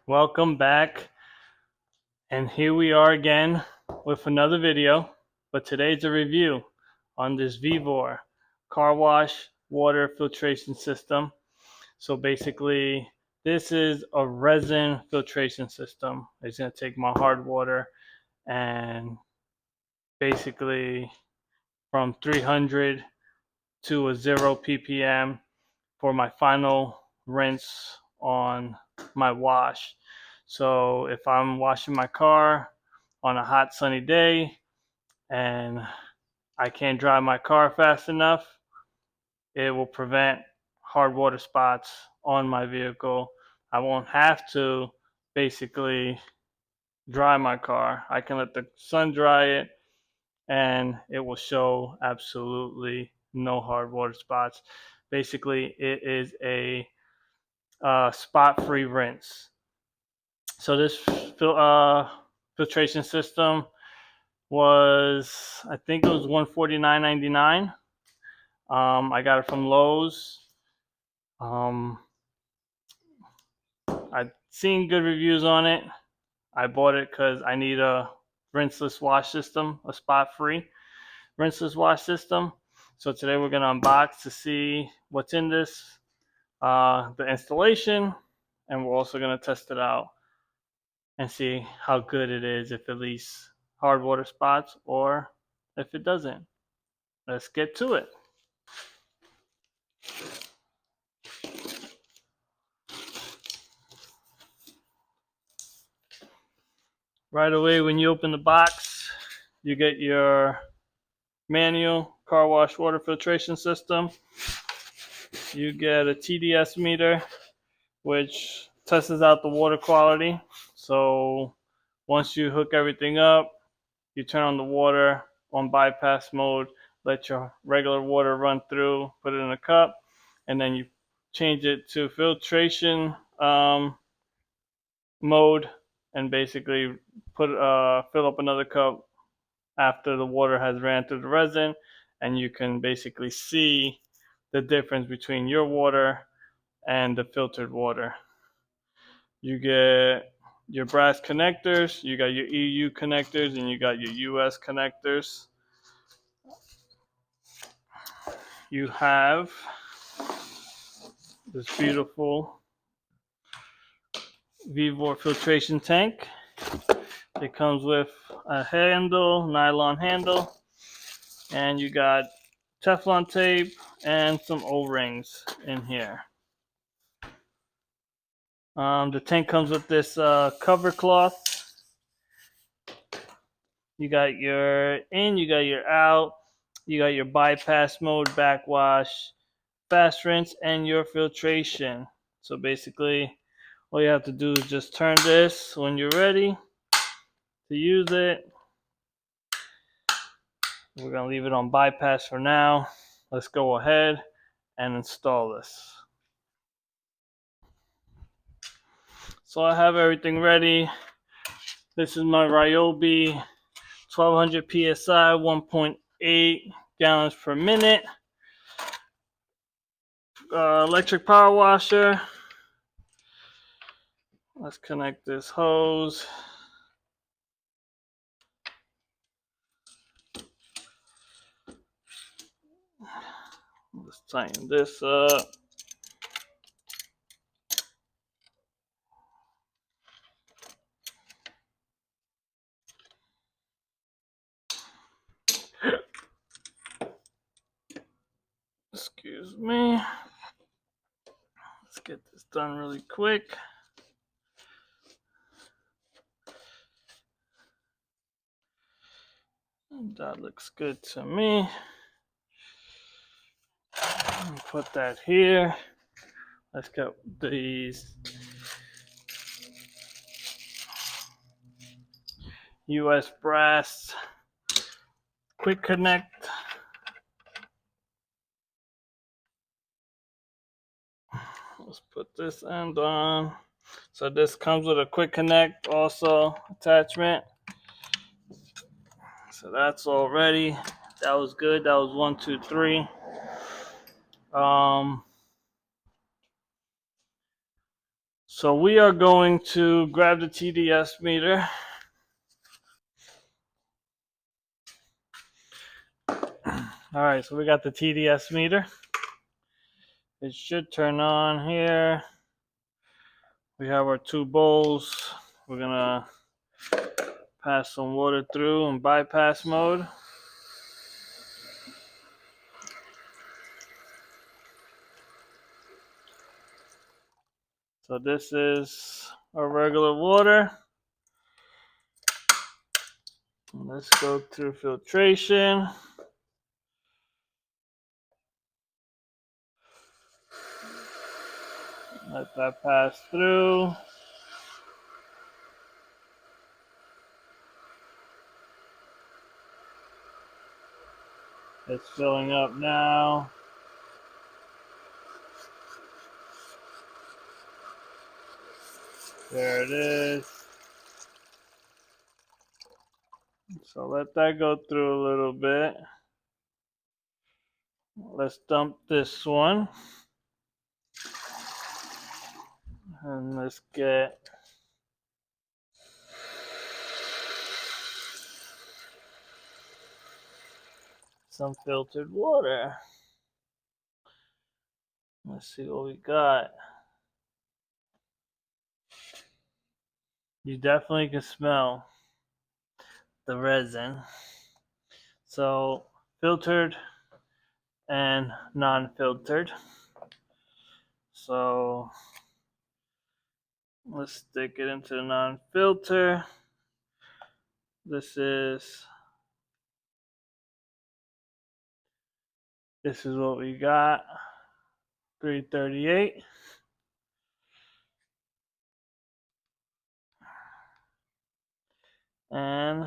Welcome back, and here we are again with another video, but today's a review on this VEVOR car wash water filtration system. So basically, this is a resin filtration system. It's going to take my hard water and basically from 300 to a 0 ppm for my final rinse on my wash. So if I'm washing my car on a hot sunny day and I can't dry my car fast enough, it will prevent hard water spots on my vehicle. I won't have to basically dry my car. I can let the sun dry it and it will show absolutely no hard water spots. Basically, it is a spot-free rinse. So this filtration system was, I think it was $149.99. I got it from Lowe's. I've seen good reviews on it. I bought it because I need a rinseless wash system, a spot-free rinseless wash system. So today we're going to unbox to see what's in this, the installation, and we're also going to test it out and see how good it is, if it leaves hard water spots or if it doesn't. Let's get to it. Right away when you open the box, you get your manual car wash water filtration system. You get a TDS meter, which tests out the water quality. So once you hook everything up, you turn on the water on bypass mode, let your regular water run through, put it in a cup, and then you change it to filtration mode and basically fill up another cup after the water has ran through the resin, and you can basically see the difference between your water and the filtered water. You get your brass connectors, you got your EU connectors, and you got your US connectors. You have this beautiful VEVOR filtration tank. It comes with a handle, nylon handle, and you got Teflon tape and some O-rings in here. The tank comes with this cover cloth. You got your in, you got your out, you got your bypass mode, backwash, fast rinse, and your filtration. So basically, all you have to do is just turn this when you're ready to use it. We're going to leave it on bypass for now. Let's go ahead and install this. So I have everything ready. This is my Ryobi 1200 psi, 1.8 gallons per minute. Electric power washer. Let's connect this hose. Let's tighten this up. Excuse me. Let's get this done really quick. That looks good to me. Put that here. Let's get these US brass quick connect. Let's put this end on. So this comes with a quick connect also attachment. So that's all ready. That was good. That was 1, 2, 3. So we are going to grab the TDS meter. All right, so we got the TDS meter. It should turn on here. We have our two bowls. We're gonna pass some water through in bypass mode. So this is our regular water. Let's go through filtration. Let that pass through. It's filling up now. There it is. So let that go through a little bit. Let's dump this one. And let's get some filtered water. Let's see what we got. You definitely can smell the resin. So filtered and non-filtered. So let's stick it into the non-filter. This is what we got. 338. And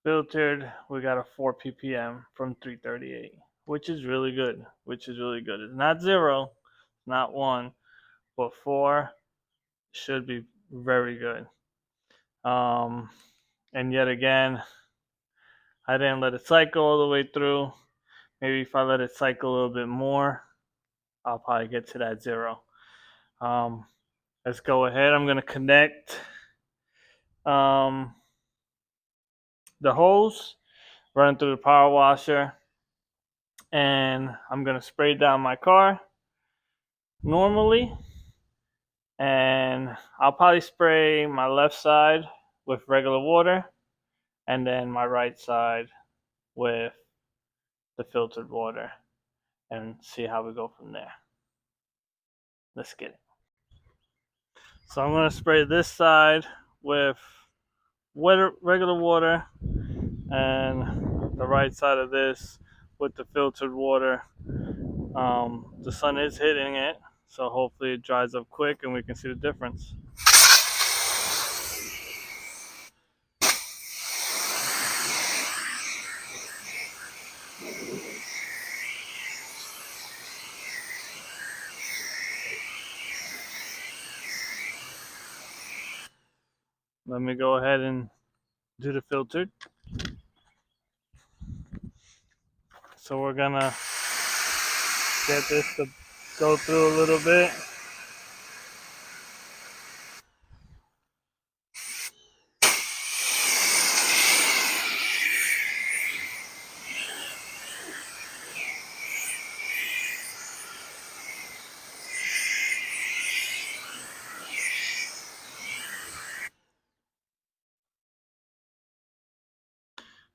filtered, we got a 4 ppm from 338, which is really good. It's not 0, not 1, but 4 should be very good. And yet again, I didn't let it cycle all the way through. Maybe if I let it cycle a little bit more, I'll probably get to that 0. Let's go ahead. I'm going to connect the hose, run through the power washer, and I'm going to spray down my car normally. And I'll probably spray my left side with regular water and then my right side with the filtered water and see how we go from there. Let's get it. So I'm going to spray this side with regular water and the right side of this with the filtered water. The sun is hitting it, so hopefully it dries up quick and we can see the difference. Let me go ahead and do the filtered. So we're gonna get this to go through a little bit.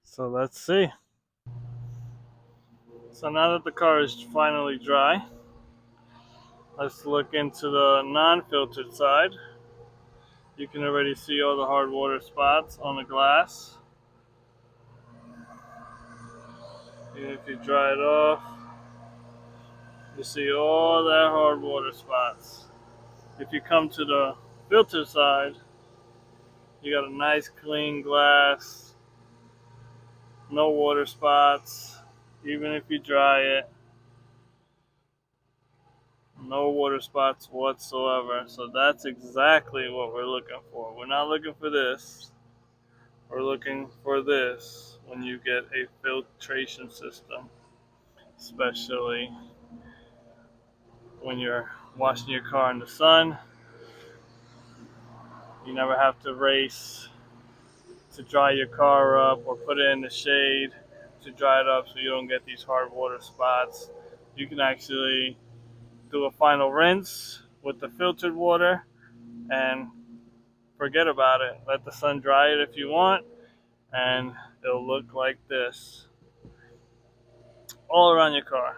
So let's see. So now that the car is finally dry, let's look into the non-filtered side. You can already see all the hard water spots on the glass. Even if you dry it off, you see all that hard water spots. If you come to the filter side, you got a nice clean glass, no water spots. Even if you dry it, no water spots whatsoever. So that's exactly what we're looking for. We're not looking for this. We're looking for this. when you get a filtration system, especially when you're washing your car in the sun. You never have to race to dry your car up or put it in the shade to dry it up so you don't get these hard water spots. You can actually do a final rinse with the filtered water and forget about it. Let the sun dry it if you want, and it'll look like this all around your car.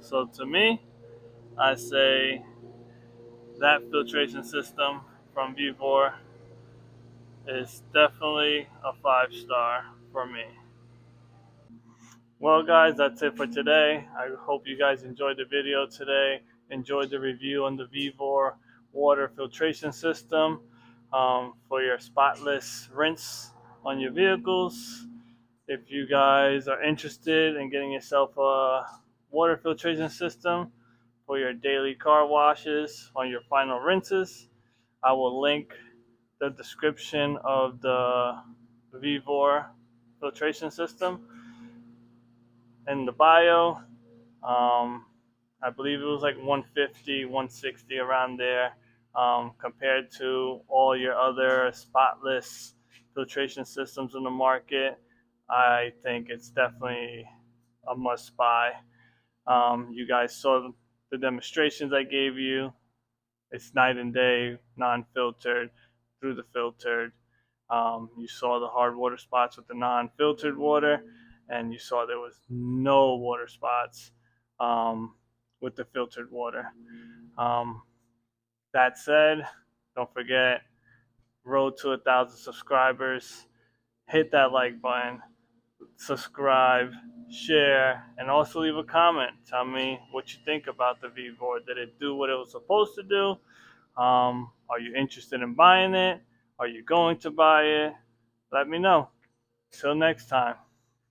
So to me, I say that filtration system from VEVOR is definitely a 5-star for me. Well, guys, that's it for today. I hope you guys enjoyed the video today, enjoyed the review on the VEVOR water filtration system for your spotless rinse on your vehicles. If you guys are interested in getting yourself a water filtration system for your daily car washes on your final rinses, I will link the description of the VEVOR filtration system in the bio. I believe it was like 150, 160 around there, compared to all your other spotless filtration systems in the market. I think it's definitely a must buy. You guys saw the demonstrations I gave you. It's night and day, non-filtered through the filtered. You saw the hard water spots with the non-filtered water, and you saw there was no water spots with the filtered water. Um, that said, don't forget, road to 1,000 subscribers. Hit that like button, subscribe, share, and also leave a comment. Tell me what you think about the VEVOR. Did it do what it was supposed to do? Are you interested in buying it? Are you going to buy it? Let me know. Till next time.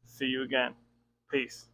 See you again. Peace.